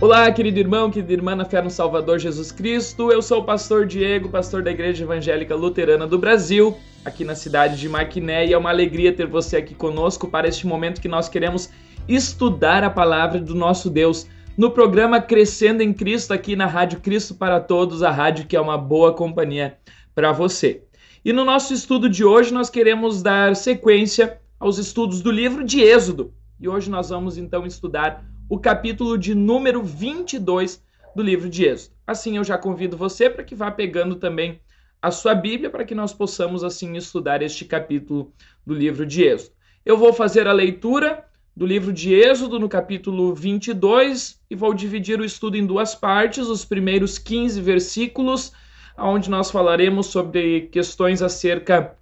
Olá, querido irmão, querida irmã na fé no Salvador Jesus Cristo. Eu sou o pastor Diego, pastor da Igreja Evangélica Luterana do Brasil, aqui na cidade de Maquiné, e é uma alegria ter você aqui conosco para este momento que nós queremos estudar a palavra do nosso Deus no programa Crescendo em Cristo, aqui na Rádio Cristo para Todos, a rádio que é uma boa companhia para você. E no nosso estudo de hoje nós queremos dar sequência aos estudos do livro de Êxodo. E hoje nós vamos então estudar o capítulo de número 22 do livro de Êxodo. Assim eu já convido você para que vá pegando também a sua Bíblia para que nós possamos assim estudar este capítulo do livro de Êxodo. Eu vou fazer a leitura do livro de Êxodo no capítulo 22 e vou dividir o estudo em duas partes, os primeiros 15 versículos, onde nós falaremos sobre questões acerca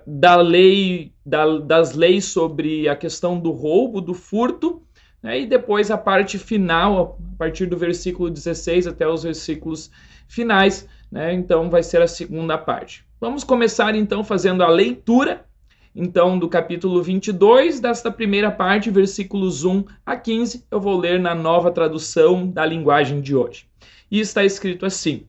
das leis sobre a questão do roubo, do furto, né? E depois a parte final, a partir do versículo 16 até os versículos finais, né? Então vai ser a segunda parte. Vamos começar então fazendo a leitura então do capítulo 22, desta primeira parte, versículos 1 a 15, eu vou ler na nova tradução da linguagem de hoje. E está escrito assim: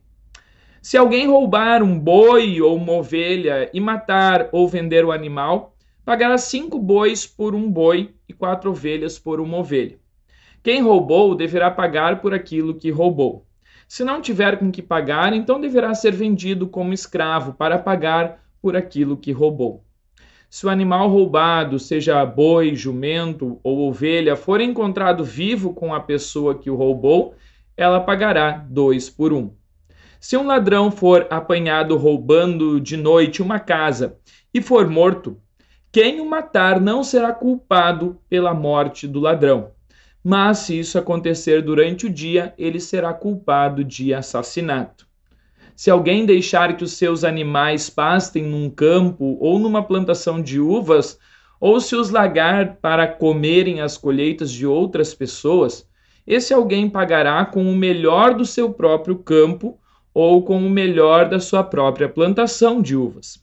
se alguém roubar um boi ou uma ovelha e matar ou vender o animal, pagará 5 bois por um boi e 4 ovelhas por uma ovelha. Quem roubou deverá pagar por aquilo que roubou. Se não tiver com que pagar, então deverá ser vendido como escravo para pagar por aquilo que roubou. Se o animal roubado, seja boi, jumento ou ovelha, for encontrado vivo com a pessoa que o roubou, ela pagará 2 por 1. Se um ladrão for apanhado roubando de noite uma casa e for morto, quem o matar não será culpado pela morte do ladrão. Mas se isso acontecer durante o dia, ele será culpado de assassinato. Se alguém deixar que os seus animais pastem num campo ou numa plantação de uvas, ou se os largar para comerem as colheitas de outras pessoas, esse alguém pagará com o melhor do seu próprio campo ou com o melhor da sua própria plantação de uvas.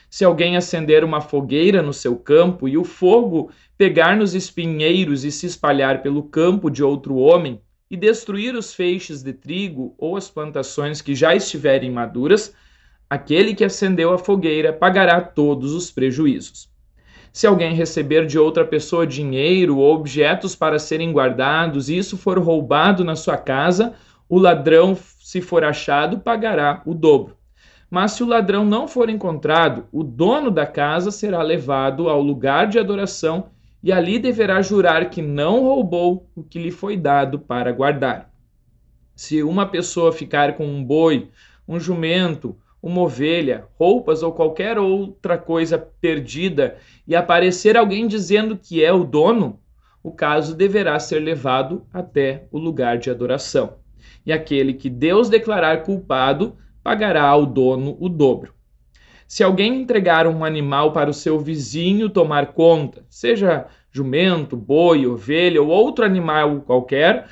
Se alguém acender uma fogueira no seu campo e o fogo pegar nos espinheiros e se espalhar pelo campo de outro homem e destruir os feixes de trigo ou as plantações que já estiverem maduras, aquele que acendeu a fogueira pagará todos os prejuízos. Se alguém receber de outra pessoa dinheiro ou objetos para serem guardados e isso for roubado na sua casa, o ladrão, se for achado, pagará o dobro. Mas se o ladrão não for encontrado, o dono da casa será levado ao lugar de adoração e ali deverá jurar que não roubou o que lhe foi dado para guardar. Se uma pessoa ficar com um boi, um jumento, uma ovelha, roupas ou qualquer outra coisa perdida e aparecer alguém dizendo que é o dono, o caso deverá ser levado até o lugar de adoração. E aquele que Deus declarar culpado pagará ao dono o dobro. Se alguém entregar um animal para o seu vizinho tomar conta, seja jumento, boi, ovelha ou outro animal qualquer,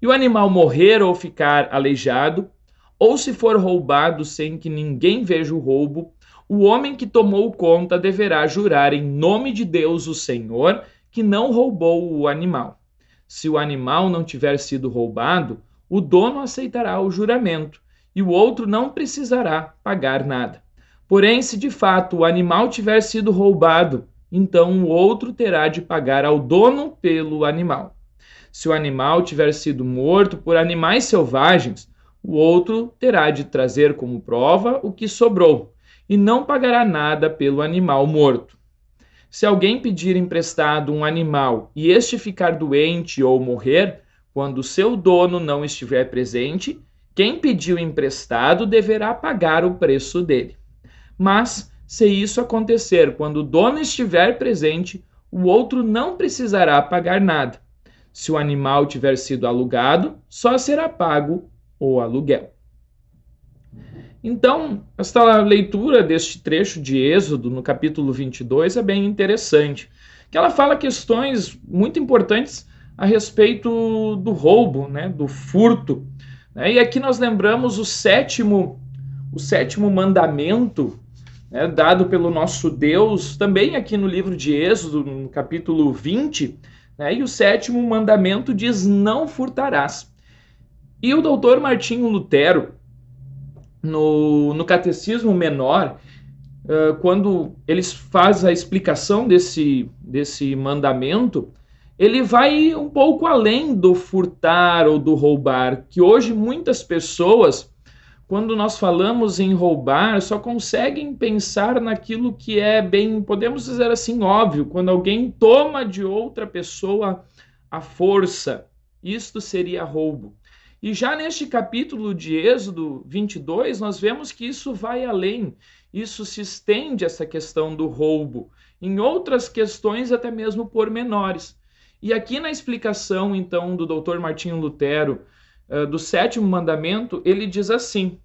e o animal morrer ou ficar aleijado, ou se for roubado sem que ninguém veja o roubo, o homem que tomou conta deverá jurar em nome de Deus, o Senhor, que não roubou o animal. Se o animal não tiver sido roubado, o dono aceitará o juramento e o outro não precisará pagar nada. Porém, se de fato o animal tiver sido roubado, então o outro terá de pagar ao dono pelo animal. Se o animal tiver sido morto por animais selvagens, o outro terá de trazer como prova o que sobrou e não pagará nada pelo animal morto. Se alguém pedir emprestado um animal e este ficar doente ou morrer, quando o seu dono não estiver presente, quem pediu emprestado deverá pagar o preço dele. Mas, se isso acontecer quando o dono estiver presente, o outro não precisará pagar nada. Se o animal tiver sido alugado, só será pago o aluguel. Então, esta leitura deste trecho de Êxodo, no capítulo 22, é bem interessante, que ela fala questões muito importantes a respeito do roubo, né, do furto. E aqui nós lembramos o sétimo mandamento, né, dado pelo nosso Deus, também aqui no livro de Êxodo, no capítulo 20, né, e o sétimo mandamento diz: não furtarás. E o doutor Martinho Lutero, no Catecismo Menor, quando eles fazem a explicação desse mandamento, ele vai um pouco além do furtar ou do roubar, que hoje muitas pessoas, quando nós falamos em roubar, só conseguem pensar naquilo que é bem, podemos dizer assim, óbvio, quando alguém toma de outra pessoa à força, isto seria roubo. E já neste capítulo de Êxodo 22, nós vemos que isso vai além, isso se estende, essa questão do roubo, em outras questões até mesmo pormenores. E aqui na explicação, então, do Dr. Martinho Lutero, do 7º mandamento, ele diz assim: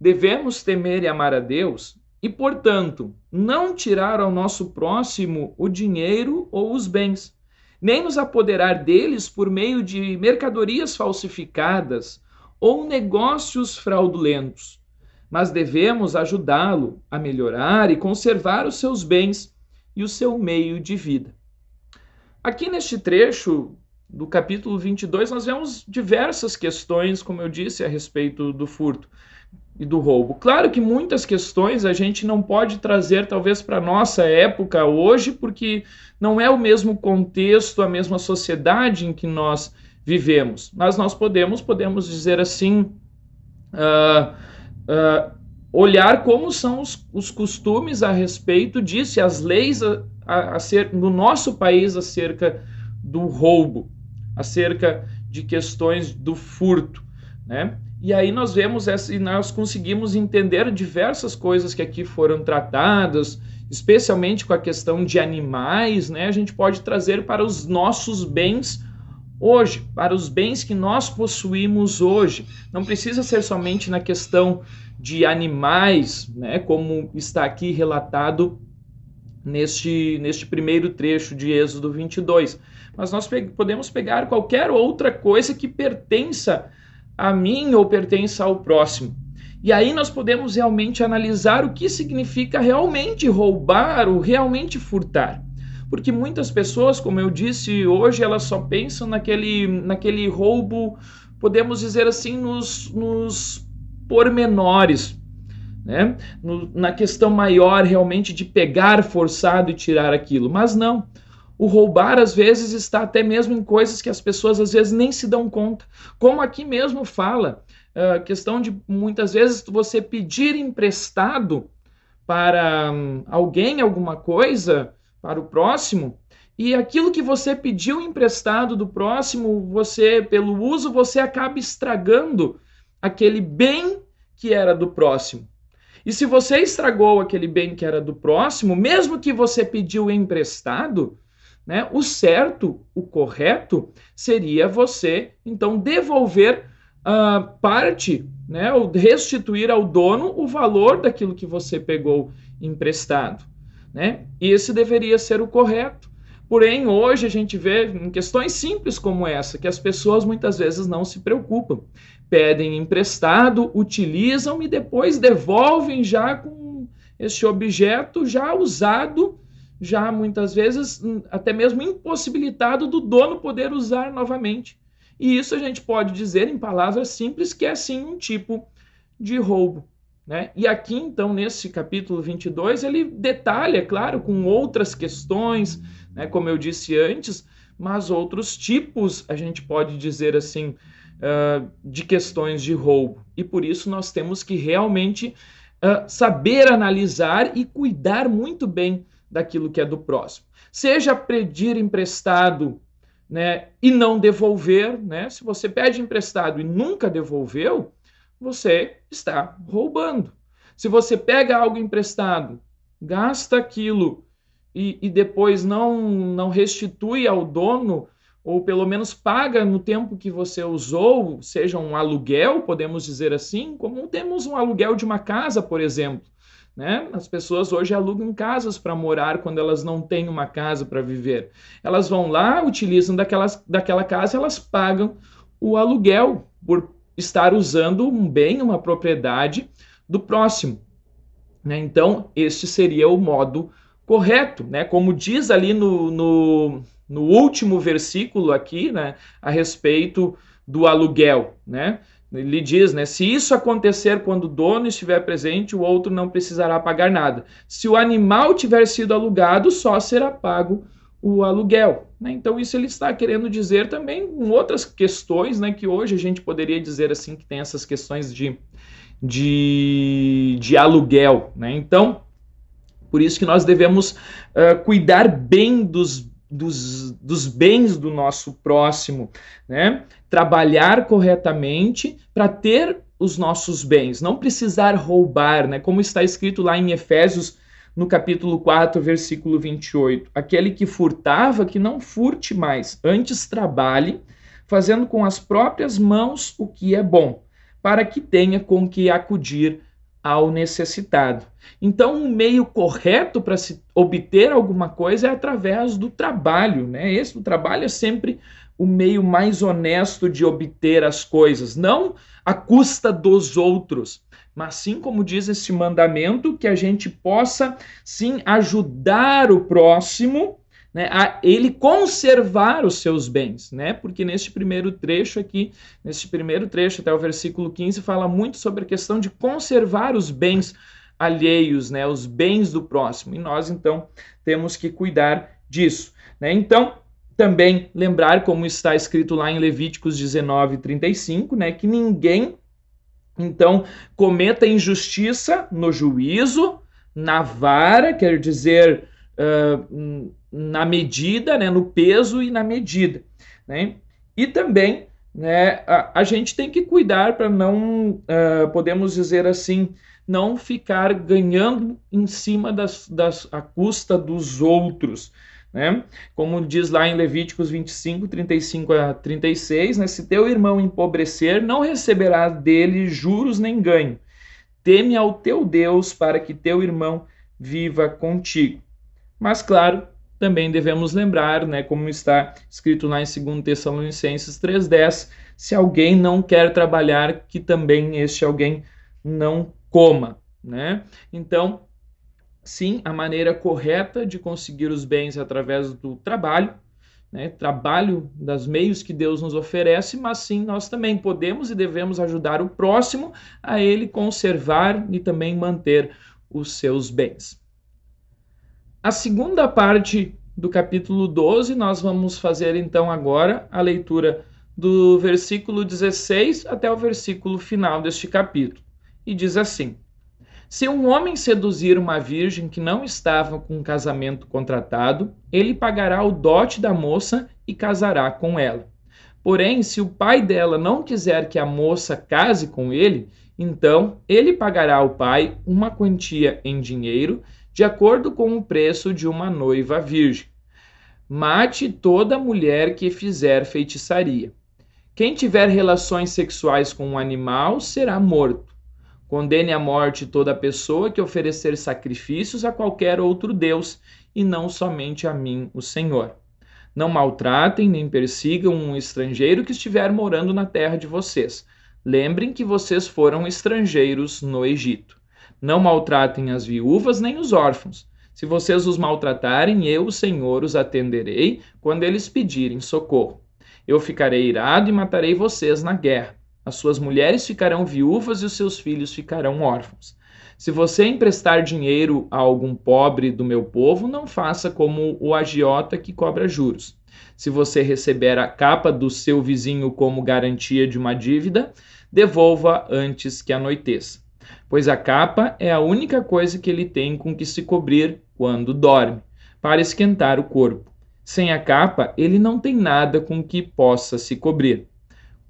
devemos temer e amar a Deus e, portanto, não tirar ao nosso próximo o dinheiro ou os bens, nem nos apoderar deles por meio de mercadorias falsificadas ou negócios fraudulentos, mas devemos ajudá-lo a melhorar e conservar os seus bens e o seu meio de vida. Aqui neste trecho do capítulo 22, nós vemos diversas questões, como eu disse, a respeito do furto e do roubo. Claro que muitas questões a gente não pode trazer, talvez, para a nossa época hoje, porque não é o mesmo contexto, a mesma sociedade em que nós vivemos. Mas nós podemos dizer assim, olhar como são os costumes a respeito disso, e as leis no nosso país acerca do roubo, acerca de questões do furto, né? E aí nós vemos e nós conseguimos entender diversas coisas que aqui foram tratadas, especialmente com a questão de animais, né? A gente pode trazer para os nossos bens hoje, para os bens que nós possuímos hoje. Não precisa ser somente na questão de animais, né? Como está aqui relatado neste primeiro trecho de Êxodo 22. Mas nós podemos pegar qualquer outra coisa que pertença a mim ou pertença ao próximo. E aí nós podemos realmente analisar o que significa realmente roubar ou realmente furtar. Porque muitas pessoas, como eu disse hoje, elas só pensam naquele roubo, podemos dizer assim, nos pormenores, né? Na questão maior realmente de pegar forçado e tirar aquilo. Mas não. O roubar, às vezes, está até mesmo em coisas que as pessoas, às vezes, nem se dão conta. Como aqui mesmo fala, a questão de, muitas vezes, você pedir emprestado para alguém alguma coisa, para o próximo, e aquilo que você pediu emprestado do próximo, você, pelo uso, você acaba estragando aquele bem que era do próximo. E se você estragou aquele bem que era do próximo, mesmo que você pediu emprestado, né, o certo, o correto, seria você, então, devolver parte, né, ou restituir ao dono o valor daquilo que você pegou emprestado, né? E esse deveria ser o correto. Porém, hoje a gente vê em questões simples como essa, que as pessoas muitas vezes não se preocupam. Pedem emprestado, utilizam e depois devolvem já com este objeto já usado, já muitas vezes até mesmo impossibilitado do dono poder usar novamente. E isso a gente pode dizer em palavras simples que é sim um tipo de roubo, né? E aqui então nesse capítulo 22 ele detalha, claro, com outras questões, né, como eu disse antes, mas outros tipos a gente pode dizer assim de questões de roubo. E por isso nós temos que realmente saber analisar e cuidar muito bem daquilo que é do próximo. Seja pedir emprestado, né, e não devolver, né? Se você pede emprestado e nunca devolveu, você está roubando. Se você pega algo emprestado, gasta aquilo e depois não restitui ao dono, ou pelo menos paga no tempo que você usou, seja um aluguel, podemos dizer assim, como temos um aluguel de uma casa, por exemplo. Né? As pessoas hoje alugam casas para morar quando elas não têm uma casa para viver. Elas vão lá, utilizam daquela casa, elas pagam o aluguel por estar usando um bem, uma propriedade do próximo. Né? Então, este seria o modo correto. Né? Como diz ali no último versículo aqui, né, a respeito do aluguel, né? Ele diz, né, se isso acontecer quando o dono estiver presente, o outro não precisará pagar nada. Se o animal tiver sido alugado, só será pago o aluguel, né? Então isso ele está querendo dizer também com outras questões, né, que hoje a gente poderia dizer assim que tem essas questões de aluguel, né? Então, por isso que nós devemos cuidar bem dos bens do nosso próximo, né? Trabalhar corretamente para ter os nossos bens, não precisar roubar, né? Como está escrito lá em Efésios, no capítulo 4, versículo 28. Aquele que furtava, que não furte mais, antes trabalhe, fazendo com as próprias mãos o que é bom, para que tenha com que acudir ao necessitado. Então, um meio correto para se obter alguma coisa é através do trabalho, né? O trabalho é sempre o meio mais honesto de obter as coisas, não à custa dos outros, mas sim, como diz este mandamento, que a gente possa sim ajudar o próximo, né, a ele conservar os seus bens, né? Porque neste primeiro trecho até o versículo 15, fala muito sobre a questão de conservar os bens alheios, né? Os bens do próximo. E nós, então, temos que cuidar disso, né? Então, também lembrar, como está escrito lá em Levíticos 19:35, né? Que ninguém, então, cometa injustiça no juízo, na vara, quer dizer, na medida, né, no peso e na medida, né? E também, né, a gente tem que cuidar para não, podemos dizer assim, não ficar ganhando em cima à custa dos outros, né? Como diz lá em Levíticos 25:35-36, né? Se teu irmão empobrecer, não receberás dele juros nem ganho. Teme ao teu Deus para que teu irmão viva contigo. Mas, claro, também devemos lembrar, né, como está escrito lá em 2 Tessalonicenses 3:10, se alguém não quer trabalhar, que também este alguém não coma, né? Então, sim, a maneira correta de conseguir os bens é através do trabalho, né? Trabalho dos meios que Deus nos oferece, mas sim, nós também podemos e devemos ajudar o próximo a ele conservar e também manter os seus bens. A segunda parte do capítulo 12, nós vamos fazer então agora a leitura do versículo 16 até o versículo final deste capítulo. E diz assim: se um homem seduzir uma virgem que não estava com um casamento contratado, ele pagará o dote da moça e casará com ela. Porém, se o pai dela não quiser que a moça case com ele, então ele pagará ao pai uma quantia em dinheiro, de acordo com o preço de uma noiva virgem. Mate toda mulher que fizer feitiçaria. Quem tiver relações sexuais com um animal será morto. Condene à morte toda pessoa que oferecer sacrifícios a qualquer outro Deus, e não somente a mim, o Senhor. Não maltratem nem persigam um estrangeiro que estiver morando na terra de vocês. Lembrem que vocês foram estrangeiros no Egito. Não maltratem as viúvas nem os órfãos. Se vocês os maltratarem, eu, o Senhor, os atenderei quando eles pedirem socorro. Eu ficarei irado e matarei vocês na guerra. As suas mulheres ficarão viúvas e os seus filhos ficarão órfãos. Se você emprestar dinheiro a algum pobre do meu povo, não faça como o agiota que cobra juros. Se você receber a capa do seu vizinho como garantia de uma dívida, devolva antes que anoiteça. Pois a capa é a única coisa que ele tem com que se cobrir quando dorme, para esquentar o corpo. Sem a capa, ele não tem nada com que possa se cobrir.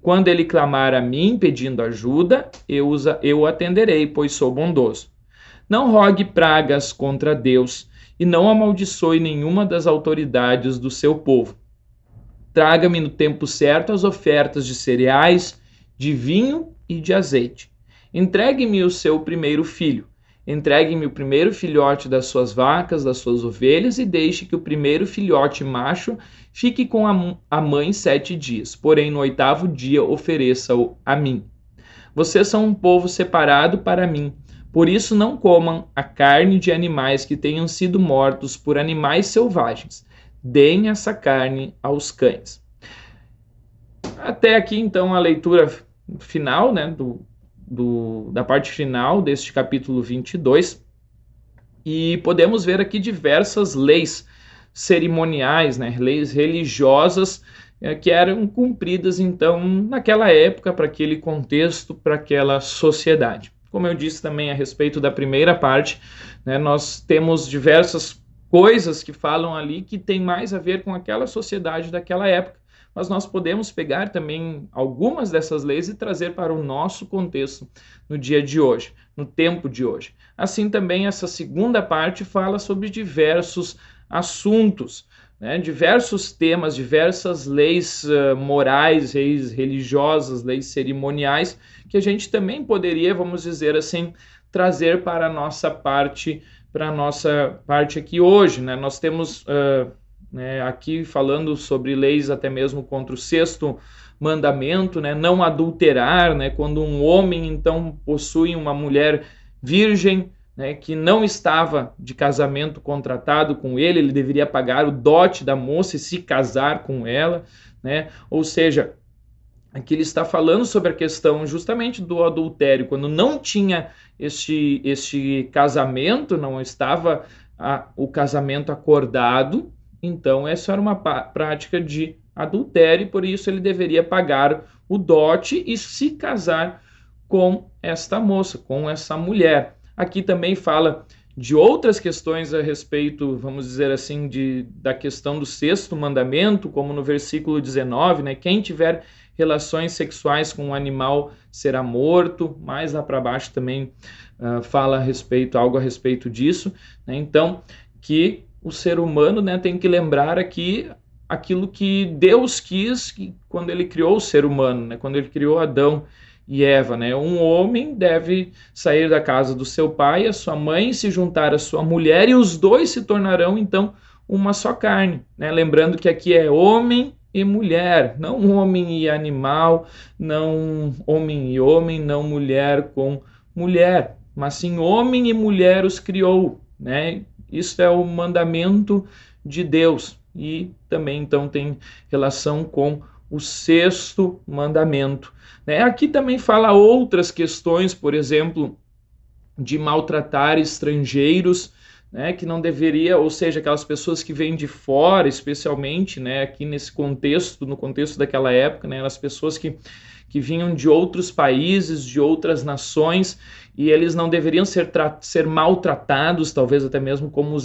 Quando ele clamar a mim pedindo ajuda, eu o atenderei, pois sou bondoso. Não rogue pragas contra Deus e não amaldiçoe nenhuma das autoridades do seu povo. Traga-me no tempo certo as ofertas de cereais, de vinho e de azeite. Entregue-me o seu primeiro filho. Entregue-me o primeiro filhote das suas vacas, das suas ovelhas, e deixe que o primeiro filhote macho fique com a mãe 7 dias. Porém, no 8º dia, ofereça-o a mim. Vocês são um povo separado para mim. Por isso, não comam a carne de animais que tenham sido mortos por animais selvagens. Deem essa carne aos cães. Até aqui, então, a leitura final, né, da parte final deste capítulo 22, e podemos ver aqui diversas leis cerimoniais, né, leis religiosas que eram cumpridas, então, naquela época, para aquele contexto, para aquela sociedade. Como eu disse também a respeito da primeira parte, né, nós temos diversas coisas que falam ali que tem mais a ver com aquela sociedade daquela época, mas nós podemos pegar também algumas dessas leis e trazer para o nosso contexto no dia de hoje, no tempo de hoje. Assim também essa segunda parte fala sobre diversos assuntos, né, diversos temas, diversas leis morais, leis religiosas, leis cerimoniais, que a gente também poderia, vamos dizer assim, trazer para a nossa parte aqui hoje, né? Nós temos aqui falando sobre leis até mesmo contra o sexto mandamento, né? Não adulterar, né? Quando um homem então possui uma mulher virgem, né, que não estava de casamento contratado com ele, ele deveria pagar o dote da moça e se casar com ela, né? Ou seja, aqui ele está falando sobre a questão justamente do adultério, quando não tinha este casamento, não estava o casamento acordado, então essa era uma prática de adultério, e por isso ele deveria pagar o dote e se casar com esta moça, com essa mulher. Aqui também fala de outras questões a respeito, vamos dizer assim, da questão do sexto mandamento, como no versículo 19, né? Quem tiver relações sexuais com um animal será morto. Mais lá para baixo também fala algo a respeito disso, né? Então, que o ser humano, né, tem que lembrar aqui aquilo que Deus quis quando ele criou o ser humano, né? Quando ele criou Adão e Eva, né? Um homem deve sair da casa do seu pai, a sua mãe, se juntar à sua mulher, e os dois se tornarão então uma só carne, né? Lembrando que aqui é homem e mulher, não homem e animal, não homem e homem, não mulher com mulher, mas sim homem e mulher os criou, né? Isso é o mandamento de Deus, e também então tem relação com o sexto mandamento, né? Aqui também fala outras questões, por exemplo, de maltratar estrangeiros, né, que não deveria, ou seja, aquelas pessoas que vêm de fora, especialmente, né, aqui nesse contexto, no contexto daquela época, né, as pessoas que vinham de outros países, de outras nações, e eles não deveriam ser maltratados, talvez até mesmo como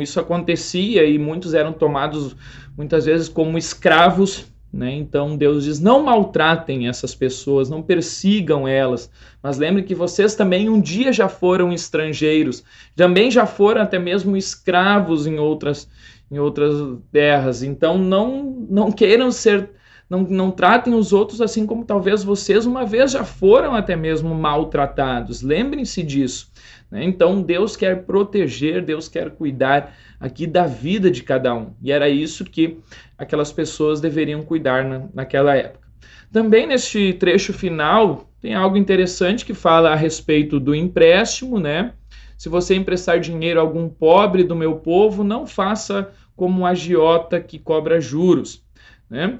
isso acontecia, e muitos eram tomados muitas vezes como escravos, né? Então Deus diz, não maltratem essas pessoas, não persigam elas, mas lembrem que vocês também um dia já foram estrangeiros, também já foram até mesmo escravos em outras terras, então não queiram ser, não tratem os outros assim como talvez vocês uma vez já foram até mesmo maltratados, lembrem-se disso, né? Então Deus quer proteger, Deus quer cuidar aqui da vida de cada um, e era isso que aquelas pessoas deveriam cuidar naquela época. Também neste trecho final tem algo interessante que fala a respeito do empréstimo, né? Se você emprestar dinheiro a algum pobre do meu povo, não faça como um agiota que cobra juros, né?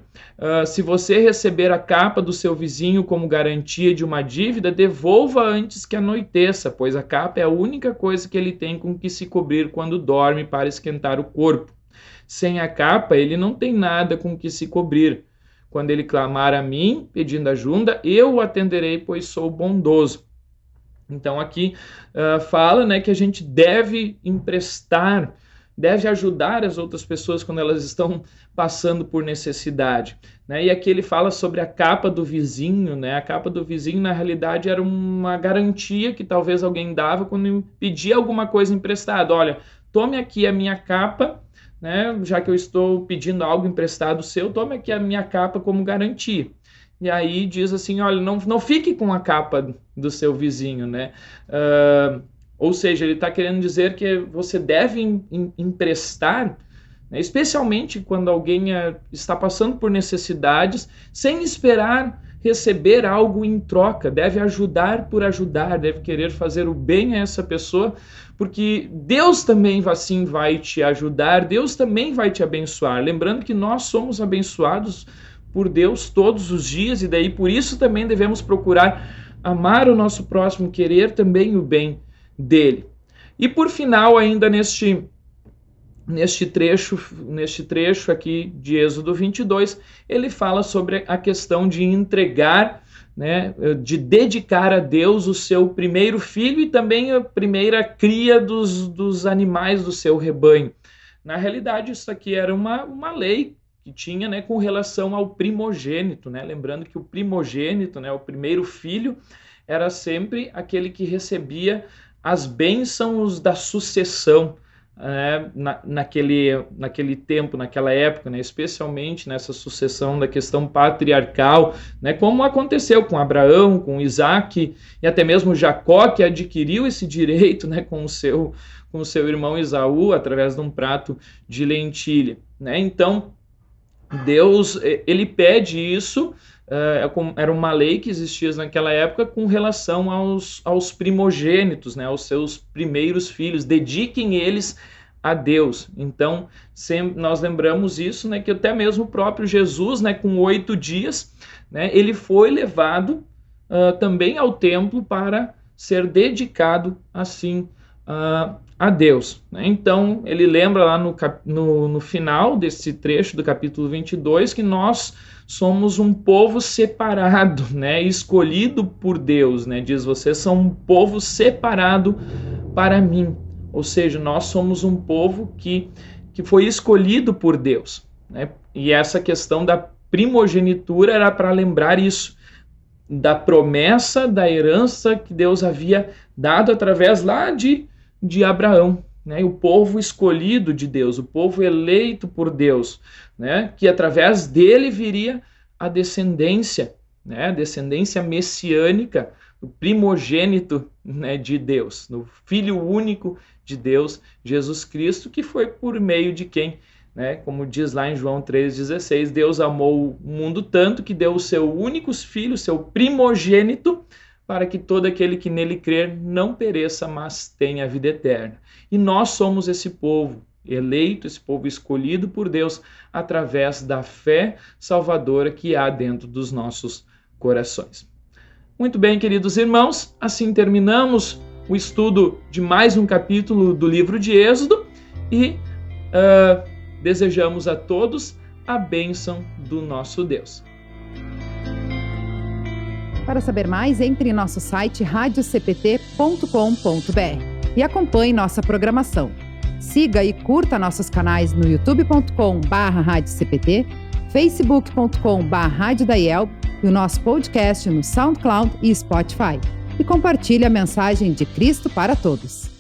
Se você receber a capa do seu vizinho como garantia de uma dívida, devolva antes que anoiteça, pois a capa é a única coisa que ele tem com que se cobrir quando dorme para esquentar o corpo. Sem a capa, ele não tem nada com que se cobrir. Quando ele clamar a mim, pedindo ajuda, eu o atenderei, pois sou bondoso. Então aqui fala, né, que a gente deve emprestar, deve ajudar as outras pessoas quando elas estão passando por necessidade, né? E aqui ele fala sobre a capa do vizinho, né? A capa do vizinho, na realidade, era uma garantia que talvez alguém dava quando pedia alguma coisa emprestada. Olha, tome aqui a minha capa, né? Já que eu estou pedindo algo emprestado seu, tome aqui a minha capa como garantia. E aí diz assim, olha, não fique com a capa do seu vizinho, né? Ou seja, ele está querendo dizer que você deve emprestar, né, especialmente quando alguém está passando por necessidades, sem esperar receber algo em troca. Deve ajudar por ajudar, deve querer fazer o bem a essa pessoa, porque Deus também assim vai te ajudar, Deus também vai te abençoar. Lembrando que nós somos abençoados por Deus todos os dias, e daí por isso também devemos procurar amar o nosso próximo, querer também o bem dele. E por final, ainda neste trecho aqui de Êxodo 22, ele fala sobre a questão de entregar, né, de dedicar a Deus o seu primeiro filho e também a primeira cria dos animais do seu rebanho. Na realidade, isso aqui era uma lei que tinha, né, com relação ao primogênito, né? Lembrando que o primogênito, né, o primeiro filho, era sempre aquele que recebia as bênçãos da sucessão, naquele tempo, naquela época, né, especialmente nessa sucessão da questão patriarcal, né, como aconteceu com Abraão, com Isaac e até mesmo Jacó, que adquiriu esse direito, né, com o seu irmão Esaú, através de um prato de lentilha, né? Então, Deus, ele pede isso, era uma lei que existia naquela época com relação aos primogênitos, né, aos seus primeiros filhos, dediquem eles a Deus. Então, nós lembramos isso, né, que até mesmo o próprio Jesus, né, com 8 dias, né, ele foi levado também ao templo para ser dedicado assim a Deus, né? Então, ele lembra lá no final desse trecho do capítulo 22 que nós somos um povo separado, né? Escolhido por Deus, né? Diz, vocês são um povo separado para mim. Ou seja, nós somos um povo que foi escolhido por Deus, né? E essa questão da primogenitura era para lembrar isso, da promessa, da herança que Deus havia dado através lá de Abraão, né? O povo escolhido de Deus, o povo eleito por Deus, né? Que através dele viria a descendência, né? A descendência messiânica, o primogênito, né, de Deus, o Filho único de Deus, Jesus Cristo, que foi por meio de quem, né, como diz lá em João 3,16, Deus amou o mundo tanto que deu o seu único filho, seu primogênito, para que todo aquele que nele crer não pereça, mas tenha a vida eterna. E nós somos esse povo eleito, esse povo escolhido por Deus, através da fé salvadora que há dentro dos nossos corações. Muito bem, queridos irmãos, assim terminamos o estudo de mais um capítulo do livro de Êxodo e desejamos a todos a bênção do nosso Deus. Para saber mais, entre em nosso site radiocpt.com.br e acompanhe nossa programação. Siga e curta nossos canais no youtube.com/radiocpt, facebook.com/radiodaiel e o nosso podcast no SoundCloud e Spotify. E compartilhe a mensagem de Cristo para todos.